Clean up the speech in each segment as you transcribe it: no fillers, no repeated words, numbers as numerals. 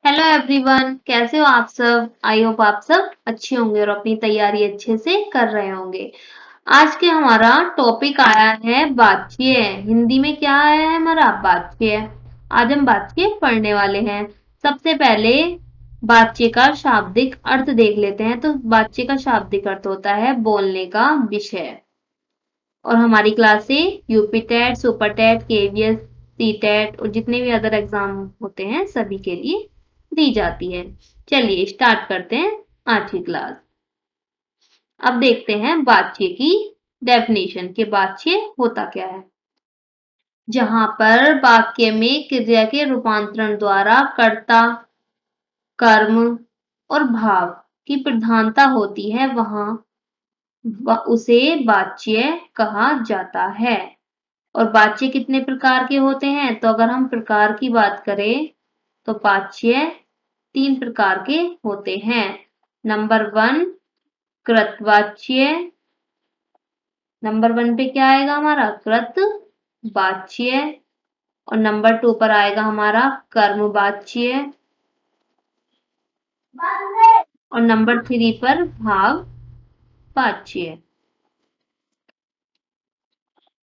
Hello everyone, कैसे हो आप सब। आई होप आप सब अच्छे होंगे और अपनी तैयारी अच्छे से कर रहे होंगे। आज के हमारा टॉपिक आया है बातचीत। हिंदी में क्या आया है हमारा बातचीत। आज हम बातचीत पढ़ने वाले हैं। सबसे पहले बातचीत का शाब्दिक अर्थ देख लेते हैं। तो बातचीत का शाब्दिक अर्थ होता है बोलने का विषय। और हमारी क्लासें UP TET, super TET, KVS, C TET और जितने भी अदर एग्जाम होते हैं सभी के लिए दी जाती है। चलिए स्टार्ट करते हैं आज की क्लास। अब देखते हैं बातचीत की डेफिनेशन कि बातचीत होता क्या है। जहां पर वाक्य में क्रिया के रूपांतरण द्वारा कर्ता, कर्म और भाव की प्रधानता होती है वहां उसे बातचीत कहा जाता है। और बातचीत कितने प्रकार के होते हैं, तो अगर हम प्रकार की बात करें तो बातचीत 3 प्रकार के होते हैं। नंबर 1 कृतवाच्य। नंबर 1 पे क्या आएगा हमारा कृत वाच्य। और नंबर 2 पर आएगा हमारा कर्मवाच्य। और नंबर 3 पर भाव वाच्य।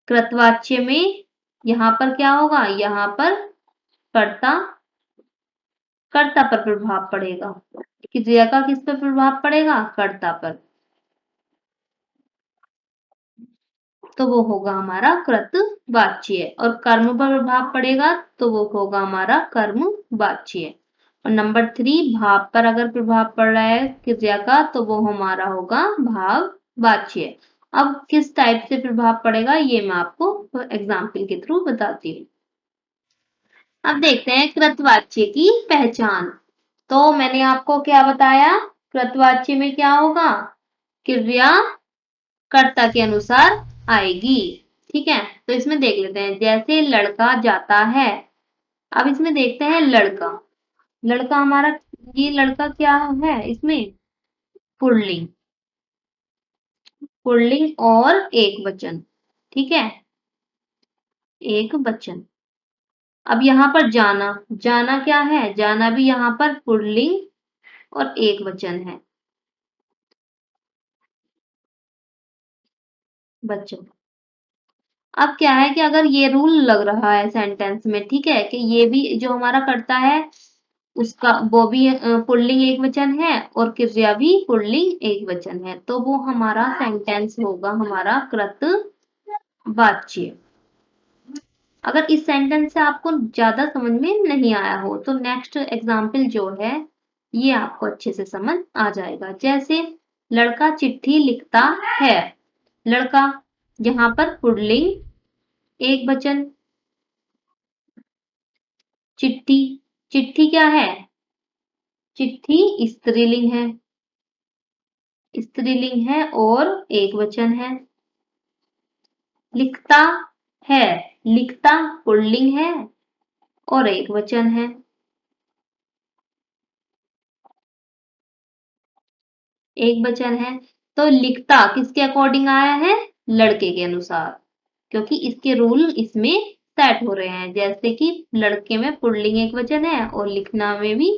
कृतवाच्य में यहाँ पर क्या होगा, यहाँ पर कर्ता कर्ता पर प्रभाव पड़ेगा। क्रिया का किस पर प्रभाव पड़ेगा, कर्ता पर। तो वो होगा हमारा कृतवाच्य। और कर्म पर प्रभाव पड़ेगा तो वो होगा हमारा कर्मवाच्य। और नंबर 3 भाव पर अगर प्रभाव पड़ रहा है क्रिया का तो वो हमारा होगा भाववाच्य। अब किस टाइप से प्रभाव पड़ेगा ये मैं आपको एग्जाम्पल के थ्रू बताती हूँ। अब देखते हैं कृतवाच्य की पहचान। तो मैंने आपको क्या बताया, कृतवाच्य में क्या होगा, क्रिया कर्ता के अनुसार आएगी। ठीक है, तो इसमें देख लेते हैं। जैसे लड़का जाता है। अब इसमें देखते हैं लड़का। लड़का हमारा, ये लड़का क्या है इसमें, पुल्लिंग। पुल्लिंग और एक वचन। ठीक है, एक वचन। अब यहाँ पर जाना, जाना क्या है, जाना भी यहाँ पर पुल्लिंग और एक वचन है, बच्चों। अब क्या है कि अगर ये रूल लग रहा है सेंटेंस में, ठीक है, कि ये भी जो हमारा करता है उसका वो भी पुल्लिंग एक वचन है और क्रिया भी पुल्लिंग एक वचन है, तो वो हमारा सेंटेंस होगा हमारा कृतवाच्य। अगर इस सेंटेंस से आपको ज्यादा समझ में नहीं आया हो तो नेक्स्ट एग्जाम्पल जो है ये आपको अच्छे से समझ आ जाएगा। जैसे लड़का चिट्ठी लिखता है। लड़का यहाँ पर पुल्लिंग एक वचन। चिट्ठी, चिट्ठी क्या है, चिट्ठी स्त्रीलिंग है, स्त्रीलिंग है और एक वचन है। लिखता है, लिखता पुल्लिंग है और एक वचन है। एक वचन है तो लिखता किसके अकॉर्डिंग आया है, लड़के के अनुसार, क्योंकि इसके रूल इसमें सेट हो रहे हैं। जैसे कि लड़के में पुल्लिंग एक वचन है और लिखना में भी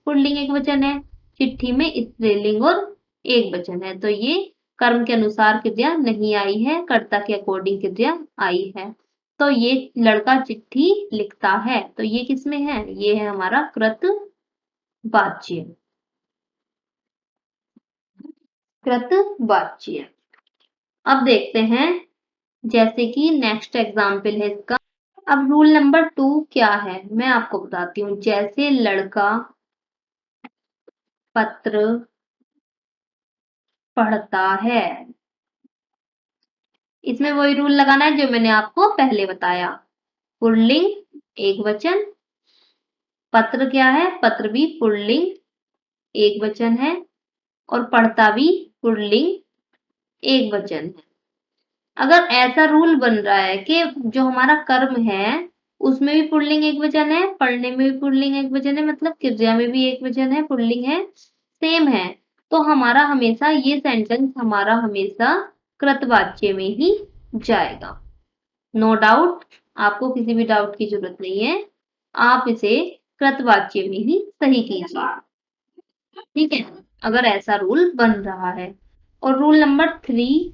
पुल्लिंग एक वचन है। चिट्ठी में स्त्रीलिंग और एक वचन है, तो ये कर्म के अनुसार क्रिया नहीं आई है, कर्ता के अकॉर्डिंग क्रिया आई है। तो ये लड़का चिट्ठी लिखता है, तो ये किसमें है, ये है हमारा कृतवाच्य। कृतवाच्य। अब देखते हैं, जैसे कि नेक्स्ट एग्जाम्पल है इसका। अब रूल नंबर 2 क्या है मैं आपको बताती हूँ। जैसे लड़का पत्र पढ़ता है। इसमें वही रूल लगाना है जो मैंने आपको पहले बताया। पुल्लिंग एक वचन, पत्र क्या है, पत्र भी पुल्लिंग एक वचन है और पढ़ता भी पुल्लिंग एक वचन है। अगर ऐसा रूल बन रहा है कि जो हमारा कर्म है उसमें भी पुल्लिंग एक वचन है, पढ़ने में भी पुल्लिंग एक वचन है, मतलब क्रिया में भी एक वचन है, पुल्लिंग है, सेम है, तो हमारा हमेशा ये सेंटेंस हमारा हमेशा कृतवाच्य में ही जाएगा। नो डाउट, आपको किसी भी डाउट की जरूरत नहीं है, आप इसे कृतवाच्य में ही सही कीजिए। ठीक है, अगर ऐसा रूल बन रहा है। और रूल नंबर 3,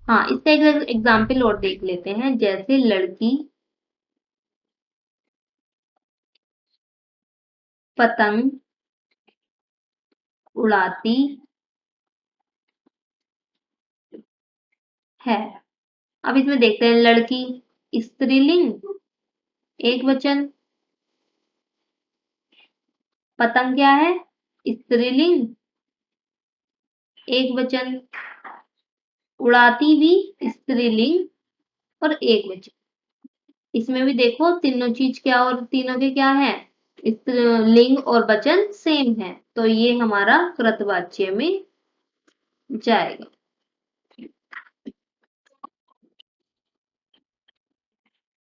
हाँ, इसका एक एग्जाम्पल और देख लेते हैं। जैसे लड़की, पतंग उड़ाती है। अब इसमें देखते हैं, लड़की स्त्रीलिंग एक वचन, पतंग क्या है स्त्रीलिंग एक वचन, उड़ाती भी स्त्रीलिंग और एक वचन। इसमें भी देखो तीनों चीज क्या और तीनों के क्या है, लिंग और वचन सेम है, तो ये हमारा कृतवाच्य में जाएगा।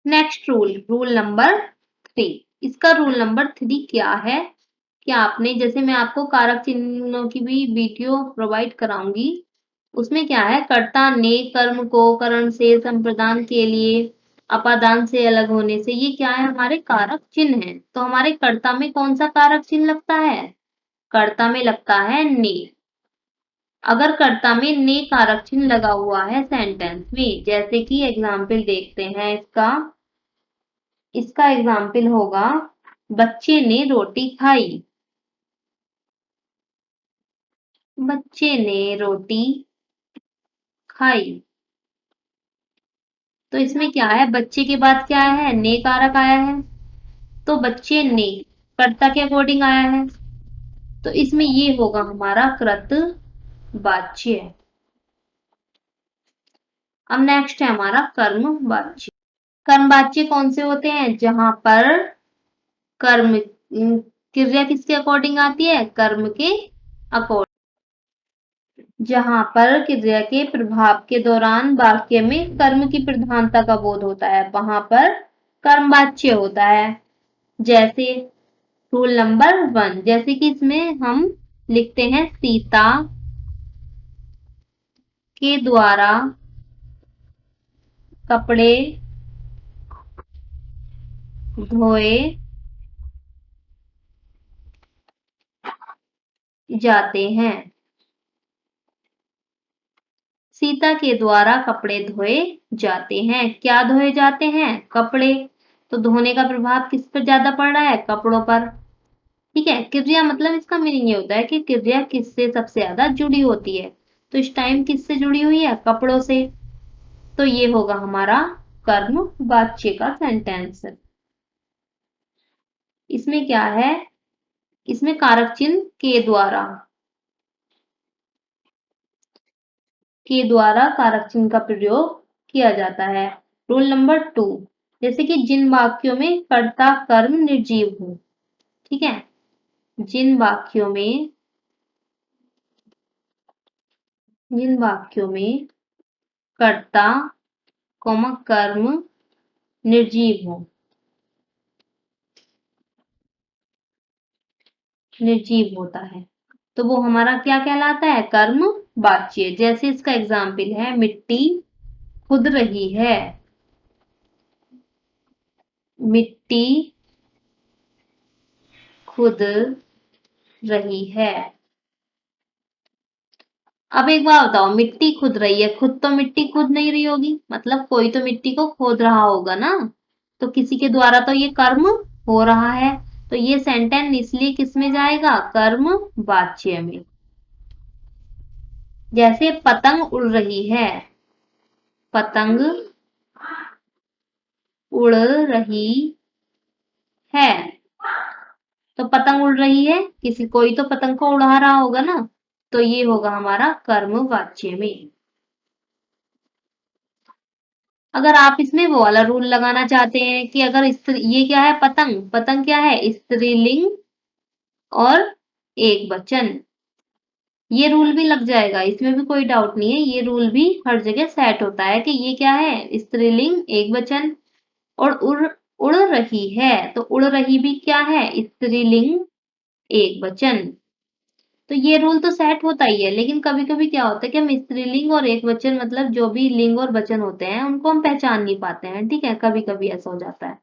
Next rule, rule number 3। इसका रूल नंबर 3 क्या है कि आपने, जैसे मैं आपको कारक चिन्हों की भी वीडियो प्रोवाइड कराऊंगी, उसमें क्या है, कर्ता ने कर्म को करण से संप्रदान के लिए अपादान से अलग होने से, ये क्या है हमारे कारक चिन्ह है। तो हमारे कर्ता में कौन सा कारक चिन्ह लगता है, कर्ता में लगता है ने। अगर कर्ता में ने कारक चिन्ह लगा हुआ है सेंटेंस में, जैसे कि एग्जाम्पल देखते हैं इसका, इसका एग्जाम्पल होगा, बच्चे ने रोटी खाई, बच्चे ने रोटी खाई। तो इसमें क्या है, बच्चे के बाद क्या है, ने कारक आया है, तो बच्चे ने कर्ता के अकॉर्डिंग आया है, तो इसमें ये होगा हमारा कृत वाच्य। अब नेक्स्ट है हमारा कर्म वाच्य। कर्म वाच्य कौन से होते हैं, जहां पर कर्म क्रिया किसके अकॉर्डिंग आती है, कर्म के अकॉर्डिंग। जहां पर क्रिया के प्रभाव के दौरान वाक्य में कर्म की प्रधानता का बोध होता है, वहां पर कर्मवाच्य होता है। जैसे रूल नंबर 1, जैसे कि इसमें हम लिखते हैं, सीता के द्वारा कपड़े धोए जाते हैं। सीता के द्वारा कपड़े धोए जाते हैं, क्या धोए जाते हैं, कपड़े। तो धोने का प्रभाव किस पर ज्यादा पड़ रहा है, कपड़ों पर। ठीक है, क्रिया मतलब इसका मीनिंग ये होता है कि क्रिया किससे सबसे ज्यादा जुड़ी होती है, तो इस टाइम किससे जुड़ी हुई है, कपड़ों से। तो ये होगा हमारा कर्म वाच्य का सेंटेंस। इसमें क्या है, इसमें कारक चिन्ह के द्वारा कारक चिन्ह का प्रयोग किया जाता है। रूल नंबर 2, जैसे कि जिन वाक्यों में कर्ता कर्म निर्जीव हो। ठीक है, जिन वाक्यों में कर्ता कर्म निर्जीव हो, निर्जीव होता है, तो वो हमारा क्या कहलाता है, कर्म वाच्य। जैसे इसका एग्जाम्पल है, मिट्टी खुद रही है, मिट्टी खुद रही है। अब एक बात बताओ, मिट्टी खुद रही है, खुद तो मिट्टी खुद नहीं रही होगी, मतलब कोई तो मिट्टी को खोद रहा होगा ना, तो किसी के द्वारा तो ये कर्म हो रहा है, तो ये सेंटेंस इसलिए किस में जाएगा, कर्म वाच्य में। जैसे पतंग उड़ रही है, पतंग उड़ रही है, तो पतंग उड़ रही है, किसी कोई तो पतंग को उड़ा रहा होगा ना, तो ये होगा हमारा कर्म वाच्य में। अगर आप इसमें वो वाला रूल लगाना चाहते हैं कि अगर स्त्री, ये क्या है, पतंग, पतंग क्या है, स्त्रीलिंग और एक वचन, ये रूल भी लग जाएगा, इसमें भी कोई डाउट नहीं है, ये रूल भी हर जगह सेट होता है कि ये क्या है, स्त्रीलिंग एक वचन। और उड़ उड़ रही है, तो उड़ रही भी क्या है, स्त्रीलिंग एक वचन। तो ये रूल तो सेट होता ही है, लेकिन कभी कभी क्या होता है कि हम स्त्रीलिंग और एक वचन, मतलब जो भी लिंग और वचन होते हैं, उनको हम पहचान नहीं पाते हैं। ठीक है, कभी कभी ऐसा हो जाता है।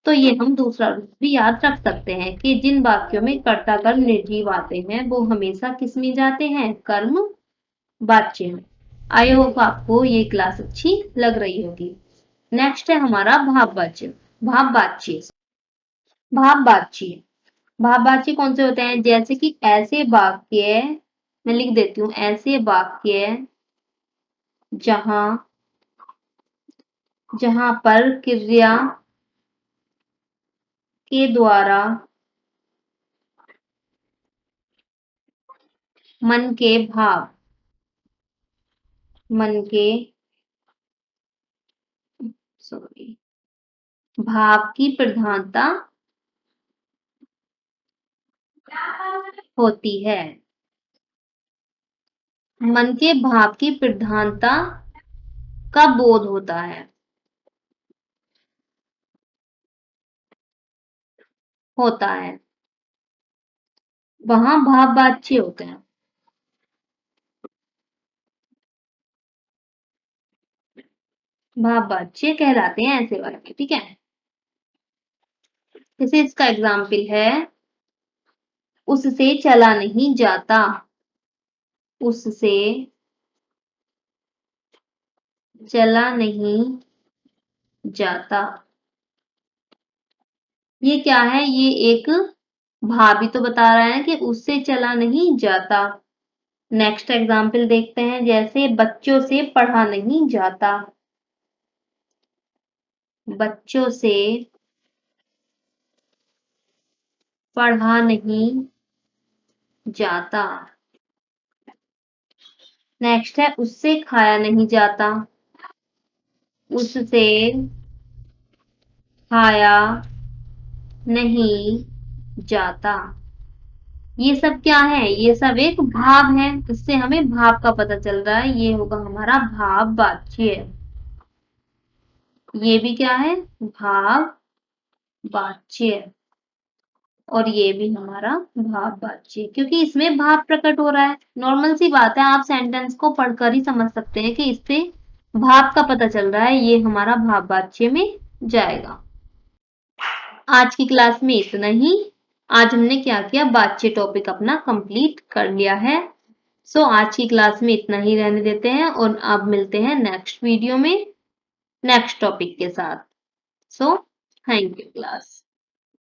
तो ये हम दूसरा रूप भी याद रख सकते हैं कि जिन वाक्यों में कर्ता कर्म निर्जीव आते हैं वो हमेशा किस में जाते हैं? कर्म वाच्य में। आई होप आपको ये क्लास अच्छी लग रही होगी। नेक्स्ट है हमारा भाववाच्य। भाववाच्य भाववाच्य भाववाच्य कौन से होते हैं? जैसे कि ऐसे वाक्य, मैं लिख देती हूँ, ऐसे वाक्य जहां जहां पर क्रिया के द्वारा मन के भाव मन के सॉरी भाव की प्रधानता होती है। मन के भाव की प्रधानता का बोध होता है वहां भाववाच्य होते हैं। भाववाच्य कहलाते हैं ऐसे वाक्य, ठीक है। जैसे इसका एग्जाम्पल है, उससे चला नहीं जाता। उससे चला नहीं जाता। ये क्या है? ये एक भाव भी तो बता रहा है कि उससे चला नहीं जाता। नेक्स्ट एग्जाम्पल देखते हैं, जैसे बच्चों से पढ़ा नहीं जाता। बच्चों से पढ़ा नहीं जाता। नेक्स्ट है, उससे खाया नहीं जाता। उससे खाया नहीं जाता। ये सब क्या है? ये सब एक भाव है, इससे हमें भाव का पता चल रहा है। ये होगा हमारा भाव वाच्य। ये भी क्या है? भाव वाच्य। और ये भी हमारा भाव वाच्य, क्योंकि इसमें भाव प्रकट हो रहा है। नॉर्मल सी बात है, आप सेंटेंस को पढ़कर ही समझ सकते हैं कि इससे भाव का पता चल रहा है। ये हमारा भाव वाच्य में जाएगा। आज की क्लास में इतना ही। आज हमने क्या किया? वाच्य टॉपिक अपना कंप्लीट कर लिया है। सो आज की क्लास में इतना ही रहने देते हैं और अब मिलते हैं नेक्स्ट वीडियो में नेक्स्ट टॉपिक के साथ। So thank you class.